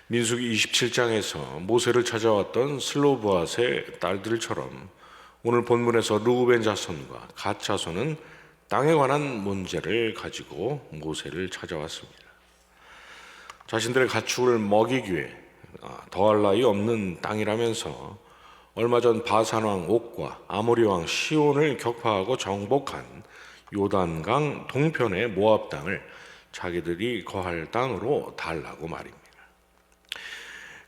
민수기 27장에서 모세를 찾아왔던 슬로브앗의 딸들처럼 오늘 본문에서 르우벤 자손과 갓 자손은 땅에 관한 문제를 가지고 모세를 찾아왔습니다. 자신들의 가축을 먹이기 위해 더할 나위 없는 땅이라면서 얼마 전 바산왕 옥과 아모리 왕 시온을 격파하고 정복한 요단강 동편의 모압 땅을 자기들이 거할 땅으로 달라고 말입니다.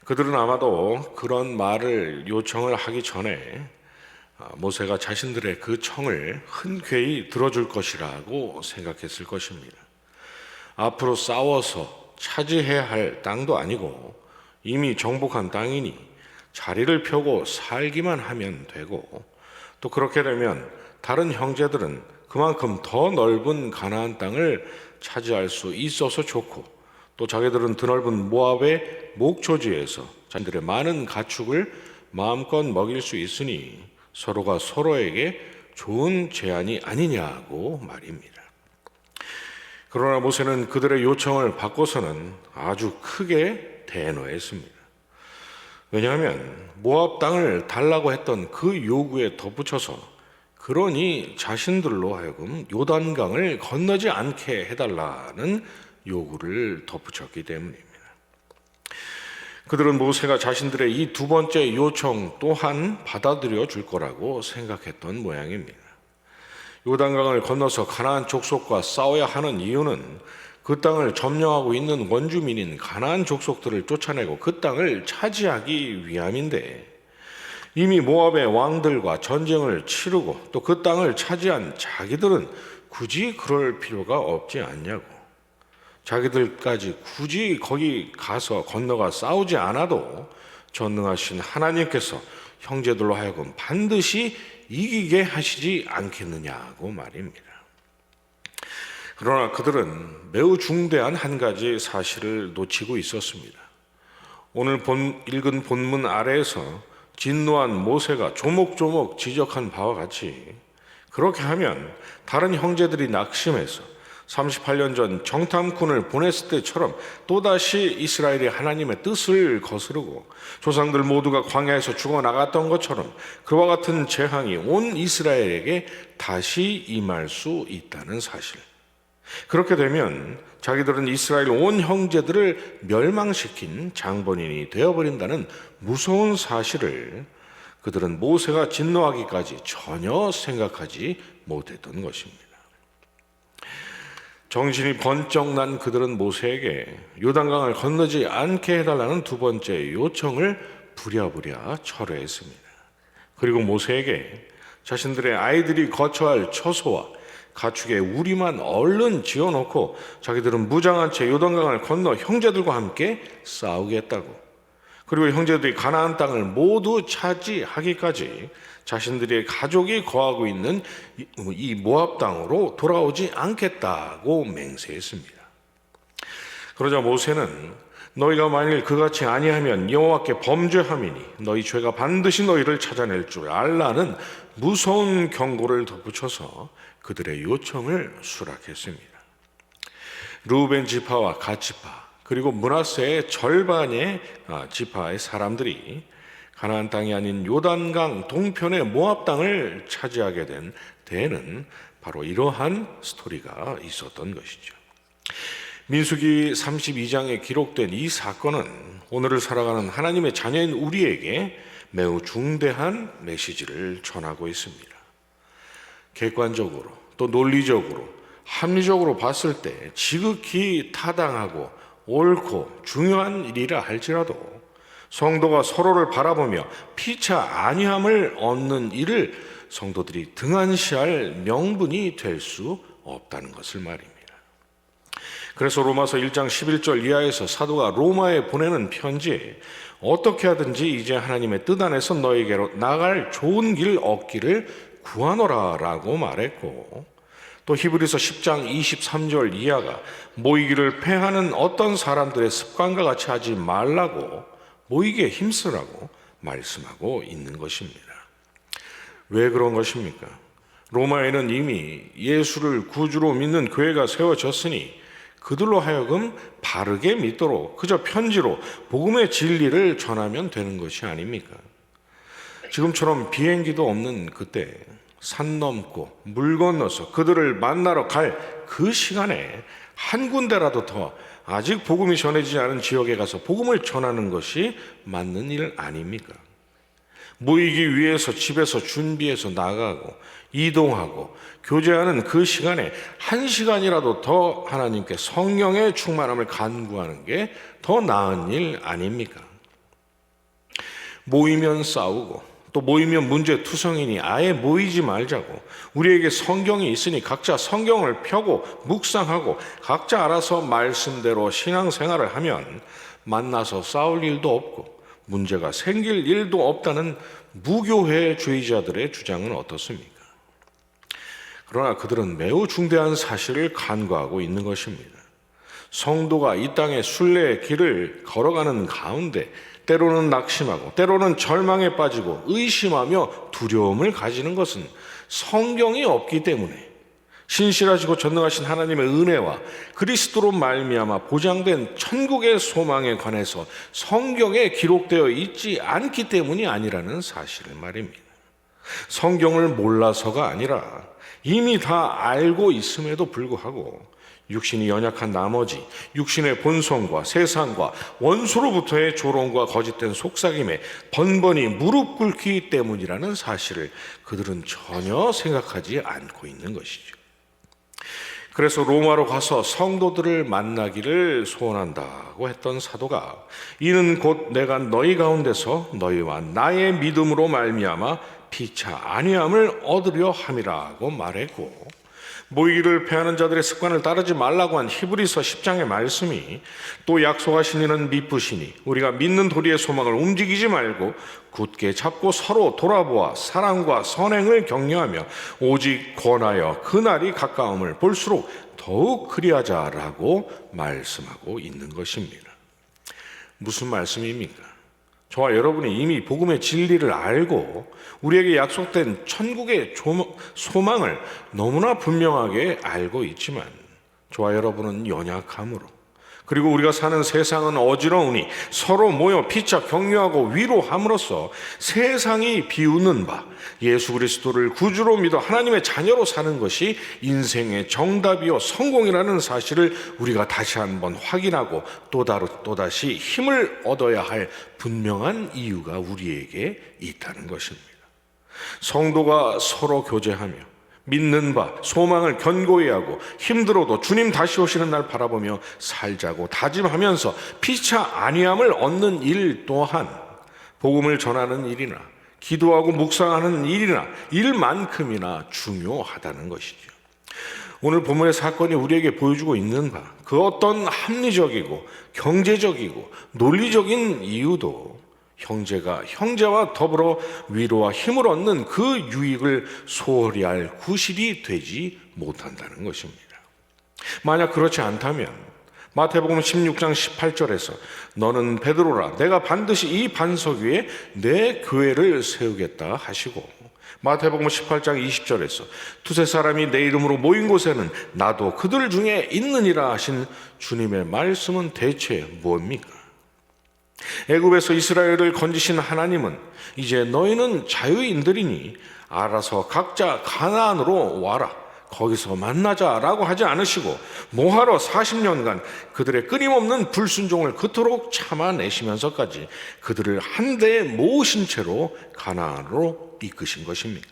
그들은 아마도 그런 말을 요청을 하기 전에 모세가 자신들의 그 청을 흔쾌히 들어줄 것이라고 생각했을 것입니다. 앞으로 싸워서 차지해야 할 땅도 아니고 이미 정복한 땅이니 자리를 펴고 살기만 하면 되고, 또 그렇게 되면 다른 형제들은 그만큼 더 넓은 가나안 땅을 차지할 수 있어서 좋고, 또 자기들은 드넓은 모압의 목초지에서 자신들의 많은 가축을 마음껏 먹일 수 있으니 서로가 서로에게 좋은 제안이 아니냐고 말입니다. 그러나 모세는 그들의 요청을 받고서는 아주 크게 대노했습니다. 왜냐하면 모압 땅을 달라고 했던 그 요구에 덧붙여서 그러니 자신들로 하여금 요단강을 건너지 않게 해달라는 요구를 덧붙였기 때문입니다. 그들은 모세가 자신들의 이 두 번째 요청 또한 받아들여 줄 거라고 생각했던 모양입니다. 요단강을 건너서 가나안 족속과 싸워야 하는 이유는 그 땅을 점령하고 있는 원주민인 가나안 족속들을 쫓아내고 그 땅을 차지하기 위함인데, 이미 모압의 왕들과 전쟁을 치르고 또 그 땅을 차지한 자기들은 굳이 그럴 필요가 없지 않냐고, 자기들까지 굳이 거기 가서 건너가 싸우지 않아도 전능하신 하나님께서 형제들로 하여금 반드시 이기게 하시지 않겠느냐고 말입니다. 그러나 그들은 매우 중대한 한 가지 사실을 놓치고 있었습니다. 오늘 읽은 본문 아래에서 진노한 모세가 조목조목 지적한 바와 같이 그렇게 하면 다른 형제들이 낙심해서 38년 전 정탐꾼을 보냈을 때처럼 또다시 이스라엘이 하나님의 뜻을 거스르고 조상들 모두가 광야에서 죽어나갔던 것처럼 그와 같은 재앙이 온 이스라엘에게 다시 임할 수 있다는 사실. 그렇게 되면 자기들은 이스라엘 온 형제들을 멸망시킨 장본인이 되어버린다는 무서운 사실을 그들은 모세가 진노하기까지 전혀 생각하지 못했던 것입니다. 정신이 번쩍 난 그들은 모세에게 요단강을 건너지 않게 해달라는 두 번째 요청을 부랴부랴 철회했습니다. 그리고 모세에게 자신들의 아이들이 거처할 처소와 가축의 우리만 얼른 지어놓고 자기들은 무장한 채 요단강을 건너 형제들과 함께 싸우겠다고, 그리고 형제들이 가나안 땅을 모두 차지하기까지 자신들의 가족이 거하고 있는 이 모압 땅으로 돌아오지 않겠다고 맹세했습니다. 그러자 모세는 너희가 만일 그같이 아니하면 여호와께 범죄함이니 너희 죄가 반드시 너희를 찾아낼 줄 알라는 무서운 경고를 덧붙여서 그들의 요청을 수락했습니다. 르우벤 지파와 갓 지파 그리고 므낫세의 절반의 지파의 사람들이 가나안 땅이 아닌 요단강 동편의 모압 땅을 차지하게 된 데에는 바로 이러한 스토리가 있었던 것이죠. 민수기 32장에 기록된 이 사건은 오늘을 살아가는 하나님의 자녀인 우리에게 매우 중대한 메시지를 전하고 있습니다. 객관적으로 또 논리적으로 합리적으로 봤을 때 지극히 타당하고 옳고 중요한 일이라 할지라도 성도가 서로를 바라보며 피차 안위함을 얻는 일을 성도들이 등한시할 명분이 될 수 없다는 것을 말입니다. 그래서 로마서 1장 11절 이하에서 사도가 로마에 보내는 편지에 어떻게 하든지 이제 하나님의 뜻 안에서 너에게로 나갈 좋은 길 얻기를 구하노라 라고 말했고, 또 히브리서 10장 23절 이하가 모이기를 패하는 어떤 사람들의 습관과 같이 하지 말라고, 모이기에 힘쓰라고 말씀하고 있는 것입니다. 왜 그런 것입니까? 로마에는 이미 예수를 구주로 믿는 교회가 세워졌으니 그들로 하여금 바르게 믿도록 그저 편지로 복음의 진리를 전하면 되는 것이 아닙니까? 지금처럼 비행기도 없는 그때 산 넘고 물 건너서 그들을 만나러 갈 그 시간에 한 군데라도 더 아직 복음이 전해지지 않은 지역에 가서 복음을 전하는 것이 맞는 일 아닙니까? 모이기 위해서 집에서 준비해서 나가고 이동하고 교제하는 그 시간에 한 시간이라도 더 하나님께 성령의 충만함을 간구하는 게 더 나은 일 아닙니까? 모이면 싸우고 또 모이면 문제투성이니 아예 모이지 말자고, 우리에게 성경이 있으니 각자 성경을 펴고 묵상하고 각자 알아서 말씀대로 신앙생활을 하면 만나서 싸울 일도 없고 문제가 생길 일도 없다는 무교회주의자들의 주장은 어떻습니까? 그러나 그들은 매우 중대한 사실을 간과하고 있는 것입니다. 성도가 이 땅의 순례의 길을 걸어가는 가운데 때로는 낙심하고 때로는 절망에 빠지고 의심하며 두려움을 가지는 것은 성경이 없기 때문에 신실하시고 전능하신 하나님의 은혜와 그리스도로 말미암아 보장된 천국의 소망에 관해서 성경에 기록되어 있지 않기 때문이 아니라는 사실을 말입니다. 성경을 몰라서가 아니라 이미 다 알고 있음에도 불구하고 육신이 연약한 나머지 육신의 본성과 세상과 원수로부터의 조롱과 거짓된 속삭임에 번번이 무릎 꿇기 때문이라는 사실을 그들은 전혀 생각하지 않고 있는 것이죠. 그래서 로마로 가서 성도들을 만나기를 소원한다고 했던 사도가 이는 곧 내가 너희 가운데서 너희와 나의 믿음으로 말미암아 피차 안위함을 얻으려 함이라고 말했고, 모이기를 패하는 자들의 습관을 따르지 말라고 한 히브리서 10장의 말씀이 또 약속하신 이는 미쁘시니 우리가 믿는 도리의 소망을 움직이지 말고 굳게 잡고 서로 돌아보아 사랑과 선행을 격려하며 오직 권하여 그날이 가까움을 볼수록 더욱 그리하자라고 말씀하고 있는 것입니다. 무슨 말씀입니까? 저와 여러분이 이미 복음의 진리를 알고 우리에게 약속된 천국의 소망을 너무나 분명하게 알고 있지만 저와 여러분은 연약함으로, 그리고 우리가 사는 세상은 어지러우니 서로 모여 피차 격려하고 위로함으로써 세상이 비웃는 바 예수 그리스도를 구주로 믿어 하나님의 자녀로 사는 것이 인생의 정답이요 성공이라는 사실을 우리가 다시 한번 확인하고 또다시 힘을 얻어야 할 분명한 이유가 우리에게 있다는 것입니다. 성도가 서로 교제하며 믿는 바 소망을 견고히 하고 힘들어도 주님 다시 오시는 날 바라보며 살자고 다짐하면서 피차 안위함을 얻는 일 또한 복음을 전하는 일이나 기도하고 묵상하는 일이나 일만큼이나 중요하다는 것이죠. 오늘 본문의 사건이 우리에게 보여주고 있는 바 그 어떤 합리적이고 경제적이고 논리적인 이유도 형제가 형제와 더불어 위로와 힘을 얻는 그 유익을 소홀히 할 구실이 되지 못한다는 것입니다. 만약 그렇지 않다면 마태복음 16장 18절에서 너는 베드로라 내가 반드시 이 반석 위에 내 교회를 세우겠다 하시고, 마태복음 18장 20절에서 두세 사람이 내 이름으로 모인 곳에는 나도 그들 중에 있느니라 하신 주님의 말씀은 대체 무엇입니까? 애굽에서 이스라엘을 건지신 하나님은 이제 너희는 자유인들이니 알아서 각자 가나안으로 와라 거기서 만나자라고 하지 않으시고 뭐하러 40년간 그들의 끊임없는 불순종을 그토록 참아내시면서까지 그들을 한데에 모으신 채로 가나안으로 이끄신 것입니까?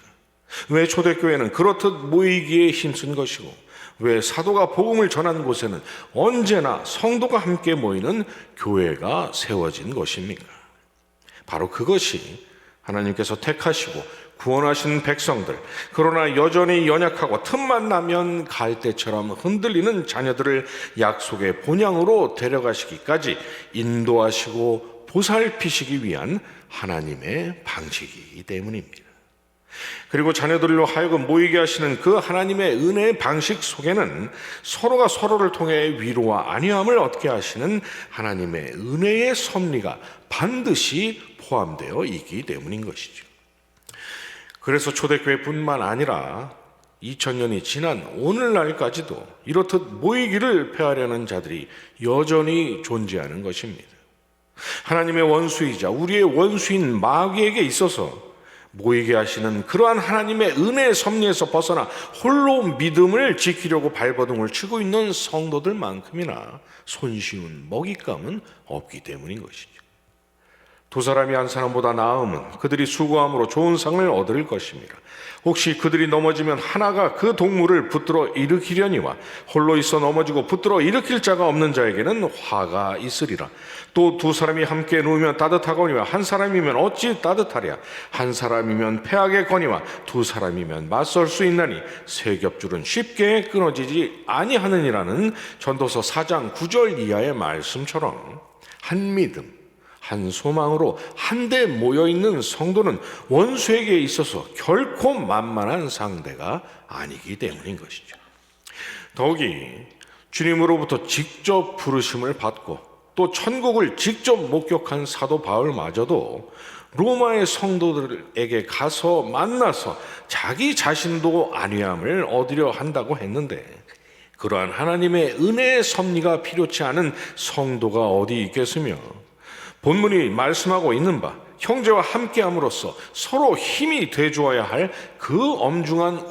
왜 초대교회는 그렇듯 모이기에 힘쓴 것이고 왜 사도가 복음을 전한 곳에는 언제나 성도가 함께 모이는 교회가 세워진 것입니까? 바로 그것이 하나님께서 택하시고 구원하신 백성들, 그러나 여전히 연약하고 틈만 나면 갈대처럼 흔들리는 자녀들을 약속의 본향으로 데려가시기까지 인도하시고 보살피시기 위한 하나님의 방식이기 때문입니다. 그리고 자녀들로 하여금 모이게 하시는 그 하나님의 은혜의 방식 속에는 서로가 서로를 통해 위로와 안위함을 얻게 하시는 하나님의 은혜의 섭리가 반드시 포함되어 있기 때문인 것이죠. 그래서 초대교회뿐만 아니라 2000년이 지난 오늘날까지도 이렇듯 모이기를 폐하려는 자들이 여전히 존재하는 것입니다. 하나님의 원수이자 우리의 원수인 마귀에게 있어서 모이게 하시는 그러한 하나님의 은혜의 섭리에서 벗어나 홀로 믿음을 지키려고 발버둥을 치고 있는 성도들만큼이나 손쉬운 먹잇감은 없기 때문인 것이죠. 두 사람이 한 사람보다 나음은 그들이 수고함으로 좋은 상을 얻을 것입니다. 혹시 그들이 넘어지면 하나가 그 동물을 붙들어 일으키려니와 홀로 있어 넘어지고 붙들어 일으킬 자가 없는 자에게는 화가 있으리라. 또 두 사람이 함께 누우면 따뜻하거니와 한 사람이면 어찌 따뜻하랴. 한 사람이면 패하겠거니와 두 사람이면 맞설 수 있나니 세 겹줄은 쉽게 끊어지지 아니하느니라는 전도서 4장 9절 이하의 말씀처럼 한 믿음, 한 소망으로 한데 모여있는 성도는 원수에게 있어서 결코 만만한 상대가 아니기 때문인 것이죠. 더욱이 주님으로부터 직접 부르심을 받고 또 천국을 직접 목격한 사도 바울마저도 로마의 성도들에게 가서 만나서 자기 자신도 안위함을 얻으려 한다고 했는데, 그러한 하나님의 은혜의 섭리가 필요치 않은 성도가 어디 있겠으며, 본문이 말씀하고 있는 바 형제와 함께함으로써 서로 힘이 돼주어야 할 그 엄중한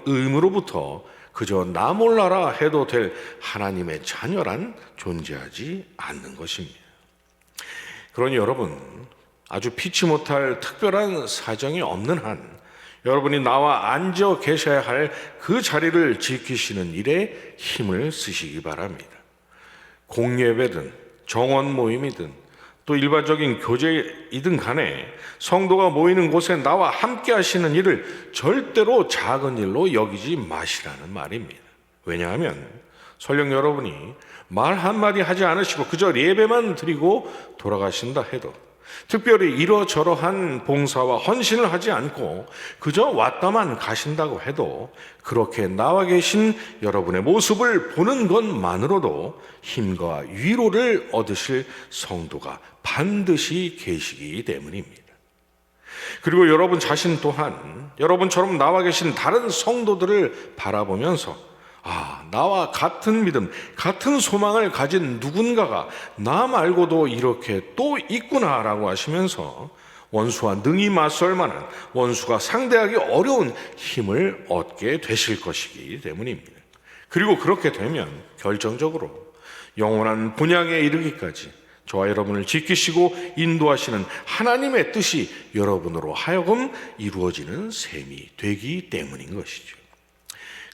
의무로부터 그저 나 몰라라 해도 될 하나님의 자녀란 존재하지 않는 것입니다. 그러니 여러분, 아주 피치 못할 특별한 사정이 없는 한 여러분이 나와 앉아 계셔야 할 그 자리를 지키시는 일에 힘을 쓰시기 바랍니다. 공예배든 정원 모임이든 또 일반적인 교제이든 간에 성도가 모이는 곳에 나와 함께 하시는 일을 절대로 작은 일로 여기지 마시라는 말입니다. 왜냐하면 설령 여러분이 말 한마디 하지 않으시고 그저 예배만 드리고 돌아가신다 해도, 특별히 이러저러한 봉사와 헌신을 하지 않고 그저 왔다만 가신다고 해도, 그렇게 나와 계신 여러분의 모습을 보는 것만으로도 힘과 위로를 얻으실 성도가 반드시 계시기 때문입니다. 그리고 여러분 자신 또한 여러분처럼 나와 계신 다른 성도들을 바라보면서 나와 같은 믿음, 같은 소망을 가진 누군가가 나 말고도 이렇게 또 있구나라고 하시면서 원수와 능히 맞설 만한, 원수가 상대하기 어려운 힘을 얻게 되실 것이기 때문입니다. 그리고 그렇게 되면 결정적으로 영원한 분향에 이르기까지 저와 여러분을 지키시고 인도하시는 하나님의 뜻이 여러분으로 하여금 이루어지는 셈이 되기 때문인 것이죠.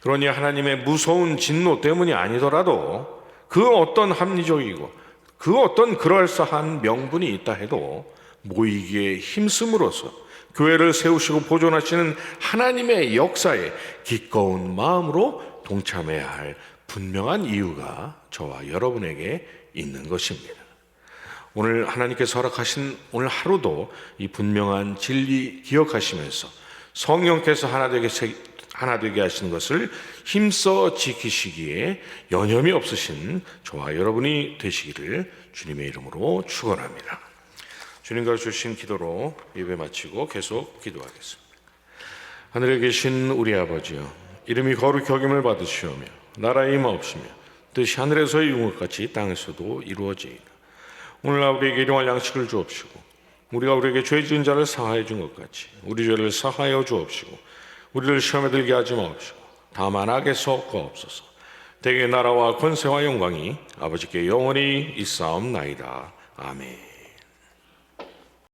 그러니 하나님의 무서운 진노 때문이 아니더라도 그 어떤 합리적이고 그 어떤 그럴싸한 명분이 있다 해도 모이기에 힘씀으로써 교회를 세우시고 보존하시는 하나님의 역사에 기꺼운 마음으로 동참해야 할 분명한 이유가 저와 여러분에게 있는 것입니다. 오늘 하나님께서 허락하신 오늘 하루도 이 분명한 진리 기억하시면서 성령께서 하나 되게 하시는 것을 힘써 지키시기에 여념이 없으신 저와 여러분이 되시기를 주님의 이름으로 축원합니다. 주님과 주신 기도로 예배 마치고 계속 기도하겠습니다. 하늘에 계신 우리 아버지여, 이름이 거룩히 여김을 받으시오며 나라의 임하옵시며 뜻이 하늘에서 이룬 것 같이 땅에서도 이루어지이다. 오늘날 우리에게 일용할 양식을 주옵시고 우리가 우리에게 죄 지은 자를 사하여 준 것 같이 우리 죄를 사하여 주옵시고 우리를 시험에 들게 하지 마옵시고 다만 악에서 구하옵소서. 대개 나라와 권세와 영광이 아버지께 영원히 있사옵나이다. 아멘.